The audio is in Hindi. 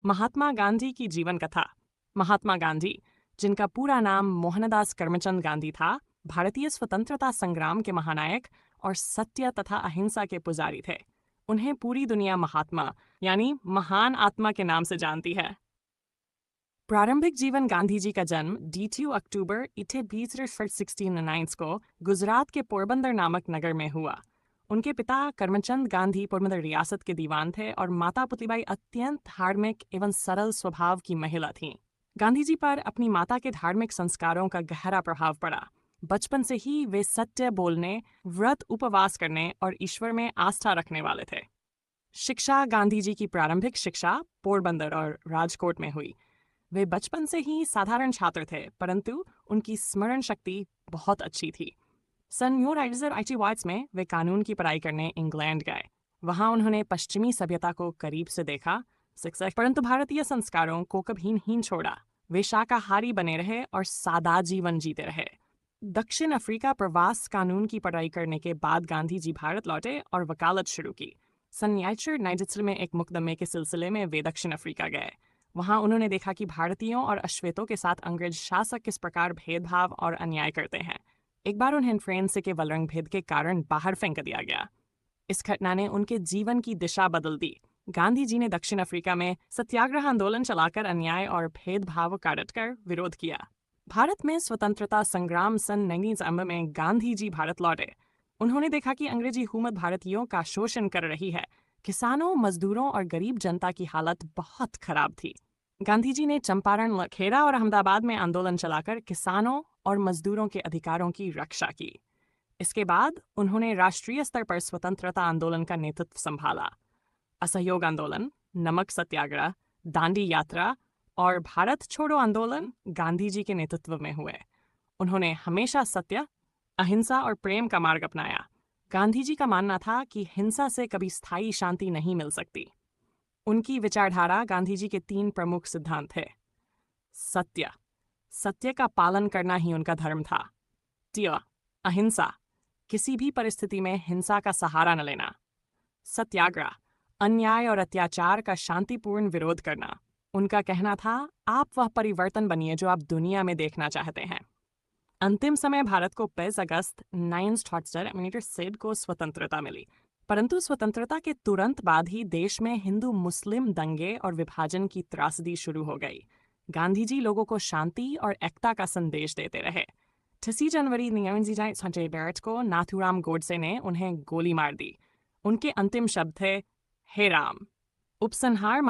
महात्मा गांधी की जीवन कथा। महात्मा गांधी, जिनका पूरा नाम मोहनदास करमचंद गांधी था, भारतीय स्वतंत्रता संग्राम के महानायक और सत्य तथा अहिंसा के पुजारी थे। उन्हें पूरी दुनिया महात्मा यानी महान आत्मा के नाम से जानती है। प्रारंभिक जीवन। गांधी जी का जन्म 2 अक्टूबर 1869 को गुजरात के पोरबंदर नामक नगर में हुआ। उनके पिता करमचंद गांधी पोरबंदर रियासत के दीवान थे और माता पुतलीबाई अत्यंत धार्मिक एवं सरल स्वभाव की महिला थीं। गांधी जी पर अपनी माता के धार्मिक संस्कारों का गहरा प्रभाव पड़ा। बचपन से ही वे सत्य बोलने, व्रत उपवास करने और ईश्वर में आस्था रखने वाले थे। शिक्षा। गांधी जी की प्रारंभिक शिक्षा पोरबंदर और राजकोट में हुई। वे बचपन से ही साधारण छात्र थे, परंतु उनकी स्मरण शक्ति बहुत अच्छी थी। सन 1921 में वे कानून की पढ़ाई करने इंग्लैंड गए। वहां उन्होंने पश्चिमी सभ्यता को करीब से देखा, परंतु भारतीय संस्कारों को कभी नहीं छोड़ा। वे शाकाहारी बने रहे और सादा जीवन जीते रहे। दक्षिण अफ्रीका प्रवास। कानून की पढ़ाई करने के बाद गांधी जी भारत लौटे और वकालत शुरू की। सन 1990 में एक मुकदमे के सिलसिले में वे दक्षिण अफ्रीका गए। वहां उन्होंने देखा कि भारतीयों और अश्वेतों के साथ अंग्रेज शासक किस प्रकार भेदभाव और अन्याय करते हैं। एक बार उन्हें ट्रेन से केवल रंग भेद के कारण बाहर फेंक दिया गया। इस घटना ने उनके जीवन की दिशा बदल दी। गांधी जी ने दक्षिण अफ्रीका में सत्याग्रह आंदोलन चलाकर अन्याय और भेदभाव का डटकर विरोध किया। भारत में स्वतंत्रता संग्राम। सन 19 में गांधी जी भारत लौटे। उन्होंने देखा कि अंग्रेजी हुकूमत भारतीयों का शोषण कर रही है। किसानों, मजदूरों और गरीब जनता की हालत बहुत खराब थी। गांधी जी ने चंपारण, लखेड़ा और अहमदाबाद में आंदोलन चलाकर किसानों और मजदूरों के अधिकारों की रक्षा की। इसके बाद उन्होंने राष्ट्रीय स्तर पर स्वतंत्रता आंदोलन का नेतृत्व संभाला। असहयोग आंदोलन, नमक सत्याग्रह, दांडी यात्रा और भारत छोड़ो आंदोलन गांधी जी के नेतृत्व में हुए। उन्होंने हमेशा सत्य, अहिंसा और प्रेम का मार्ग अपनाया। गांधी जी का मानना था कि हिंसा से कभी स्थायी शांति नहीं मिल सकती। उनकी विचारधारा। गांधी जी के 3 प्रमुख सिद्धांत थे। सत्य, सत्य का पालन करना ही उनका धर्म था। त्य, अहिंसा, किसी भी परिस्थिति में हिंसा का सहारा न लेना। सत्याग्रह, अन्याय और अत्याचार का शांतिपूर्ण विरोध करना। उनका कहना था, आप वह परिवर्तन बनिए जो आप दुनिया में देखना चाहते हैं। अंतिम समय भारत को 5 अगस्त 1947 को स्वतंत्रता मिली, परंतु स्वतंत्रता के तुरंत बाद ही देश में हिंदू मुस्लिम दंगे और विभाजन की त्रासदी शुरू हो गई। गांधी जी लोगों को शांति और एकता का संदेश देते रहे। 6 जनवरी 1962 को नाथूराम गोडसे ने उन्हें गोली मार दी। उनके अंतिम शब्द थे, हे राम। उपसंहार।